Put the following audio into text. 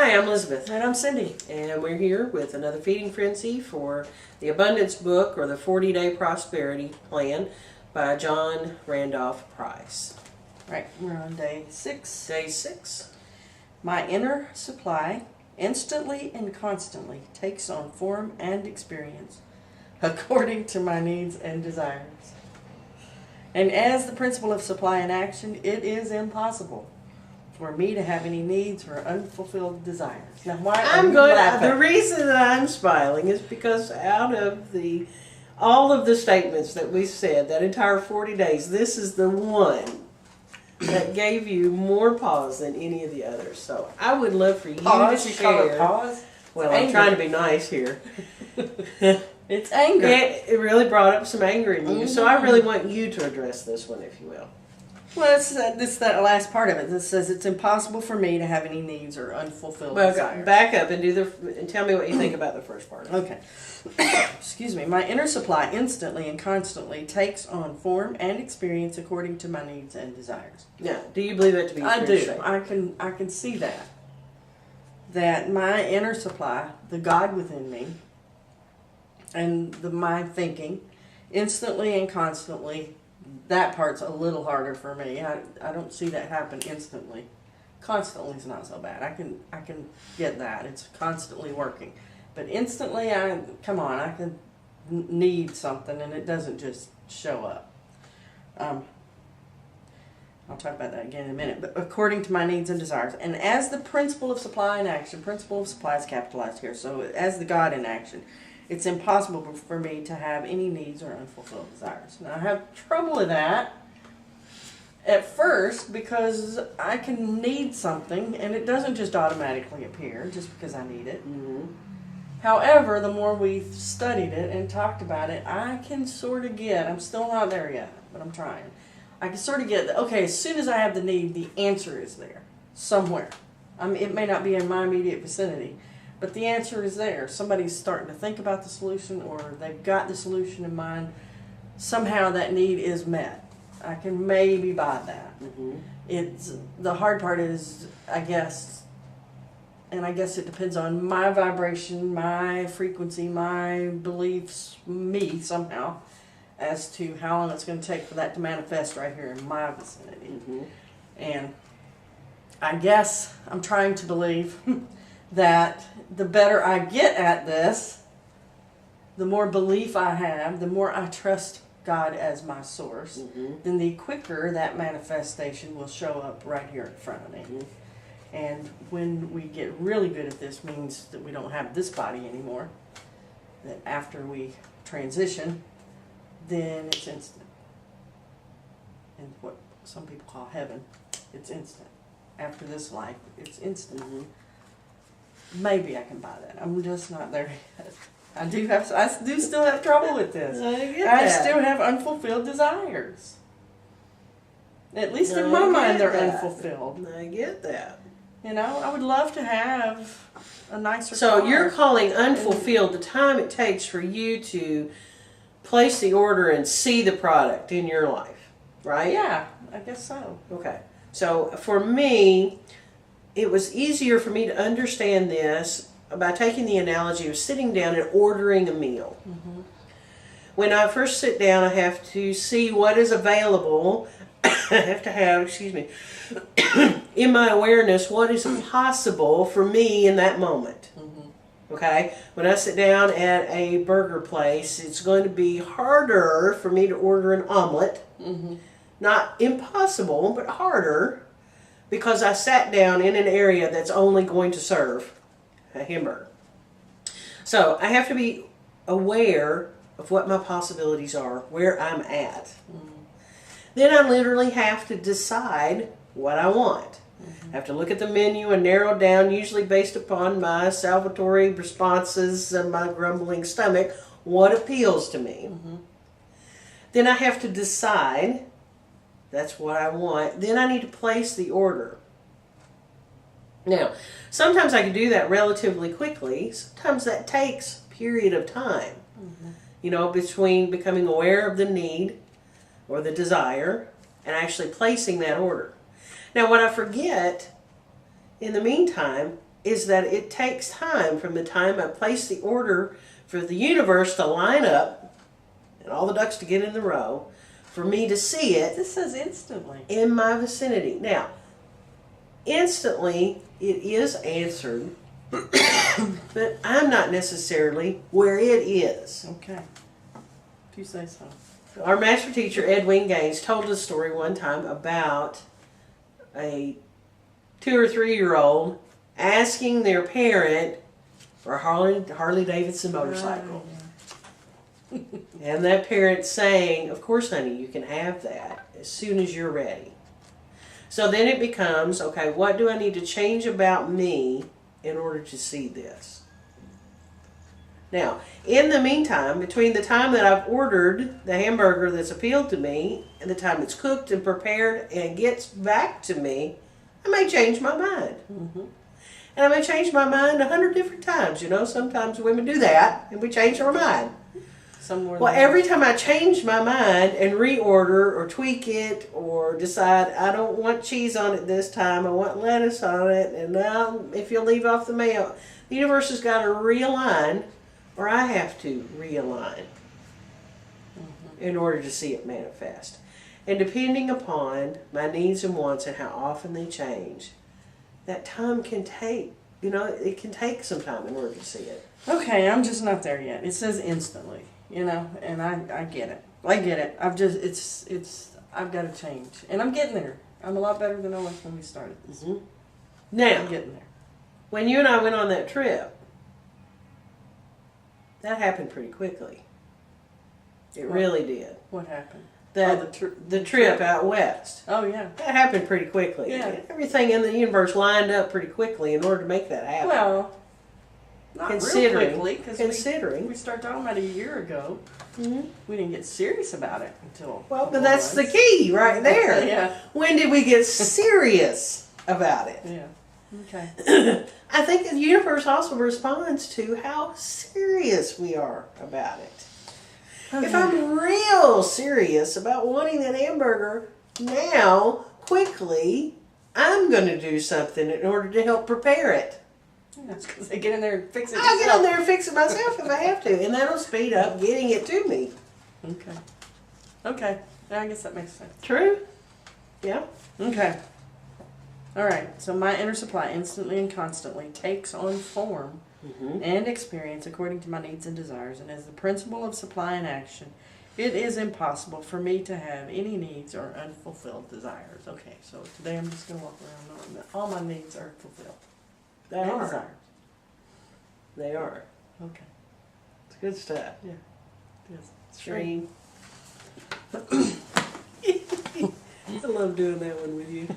Hi, I'm Elizabeth. And I'm Cindy. And we're here with another Feeding Frenzy for the Abundance Book, or the 40-Day Prosperity Plan by John Randolph Price. Right, we're on day 6. Day 6. My inner supply instantly and constantly takes on form and experience according to my needs and desires. And as the principle of supply in action, it is impossible for me to have any needs or unfulfilled desires. Now, why are you laughing? The reason that I'm smiling is because out of all of the statements that we said, that entire 40 days, this is the one that gave you more pause than any of the others. So I would love for you to share. Call it pause? Well, I'm trying to be nice here. It's anger. It really brought up some anger in you. So I really want you to address this one, if you will. Well, it's that last part of it that says it's impossible for me to have any needs or unfulfilled desires. Back up and tell me what you think about the first part. Okay. Excuse me. My inner supply instantly and constantly takes on form and experience according to my needs and desires. Now, do you believe that to be true? I do. I can see that. That my inner supply, the God within me, and my thinking, instantly and constantly. That part's a little harder for me. I don't see that happen instantly. Constantly is not so bad. I can get that. It's constantly working. But instantly, I can need something and it doesn't just show up. I'll talk about that again in a minute. But according to my needs and desires. And as the principle of supply in action, principle of supply is capitalized here. So as the God in action, it's impossible for me to have any needs or unfulfilled desires. Now, I have trouble with that at first because I can need something and it doesn't just automatically appear just because I need it. Mm-hmm. However, the more we've studied it and talked about it, I can sort of get, I'm still not there yet, but I'm trying. I can sort of get, okay, as soon as I have the need, the answer is there somewhere. It may not be in my immediate vicinity, but the answer is there. Somebody's starting to think about the solution or they've got the solution in mind. Somehow that need is met. I can maybe buy that. Mm-hmm. The hard part is, I guess it depends on my vibration, my frequency, my beliefs, me somehow, as to how long it's going to take for that to manifest right here in my vicinity. Mm-hmm. And I guess I'm trying to believe that the better I get at this, the more belief I have, the more I trust God as my source, then the quicker that manifestation will show up right here in front of me. Mm-hmm. And when we get really good at this means that we don't have this body anymore, that after we transition, then it's instant. And what some people call heaven, it's instant. After this life, it's instant. Mm-hmm. Maybe I can buy that. I'm just not there yet. I do still have trouble with this. I still have unfulfilled desires. At least in my mind, they're unfulfilled. I get that. You know, I would love to have a nicer So car. you're calling unfulfilled the time it takes for you to place the order and see the product in your life, right? Yeah, I guess so. Okay. So for me, it was easier for me to understand this by taking the analogy of sitting down and ordering a meal. Mm-hmm. When I first sit down, I have to see what is available. I have to have, in my awareness, what is possible for me in that moment. Mm-hmm. Okay? When I sit down at a burger place, it's going to be harder for me to order an omelet. Mm-hmm. Not impossible, but harder, because I sat down in an area that's only going to serve a hamburger. So I have to be aware of what my possibilities are, where I'm at. Mm-hmm. Then I literally have to decide what I want. Mm-hmm. I have to look at the menu and narrow down, usually based upon my salvatory responses and my grumbling stomach, what appeals to me. Mm-hmm. Then I have to decide that's what I want. Then I need to place the order. Now, sometimes I can do that relatively quickly. Sometimes that takes a period of time. Mm-hmm. You know, between becoming aware of the need or the desire and actually placing that order. Now, what I forget in the meantime is that it takes time from the time I place the order for the universe to line up and all the ducks to get in the row for me to see it This says instantly. in my vicinity. Now, instantly it is answered, but I'm not necessarily where it is. Okay. If you say so. Our master teacher, Edwin Gaines, told a story one time about a 2 or 3 year old asking their parent for a Harley Davidson motorcycle. And that parent saying, of course, honey, you can have that as soon as you're ready. So then it becomes, okay, what do I need to change about me in order to see this? Now, in the meantime, between the time that I've ordered the hamburger that's appealed to me and the time it's cooked and prepared and gets back to me, I may change my mind. Mm-hmm. And I may change my mind 100 different times. You know, sometimes women do that and we change our mind. Somewhere. Well, every time I change my mind and reorder or tweak it or decide I don't want cheese on it this time, I want lettuce on it, and now if you'll leave off the mayo, the universe has got to realign, or I have to realign in order to see it manifest. And depending upon my needs and wants and how often they change, that time can take, you know, it can take some time in order to see it. Okay, I'm just not there yet. It says instantly, you know, and I get it. I get it. I've got to change. And I'm getting there. I'm a lot better than I was when we started this. Mm-hmm. I'm Now, getting there. when you and I went on that trip, that happened pretty quickly. It really did. What happened? That Oh, the trip out west. Oh, yeah. That happened pretty quickly. Yeah. Everything in the universe lined up pretty quickly in order to make that happen. Well, not real considering, quickly, because considering. we started talking about a year ago. Mhm. We didn't get serious about it until. Well, but that's the key right there. Yeah. When did we get serious about it? Yeah. Okay. I think the universe also responds to how serious we are about it. Okay. If I'm real serious about wanting that hamburger now, quickly, I'm going to do something in order to help prepare it. That's because they get in there and fix it. I'll get yourself. in there and fix it myself if I have to, and that'll speed up getting it to me. Okay. Okay. Yeah, I guess that makes sense. True? Yeah. Okay. All right. So my inner supply instantly and constantly takes on form Mm-hmm. and experience according to my needs and desires, and as the principle of supply and action, it is impossible for me to have any needs or unfulfilled desires. Okay. So today I'm just gonna walk around knowing that all my needs are fulfilled. They and are. desires. They are. Okay. It's good stuff. Yes. Stream. I love doing that one with you.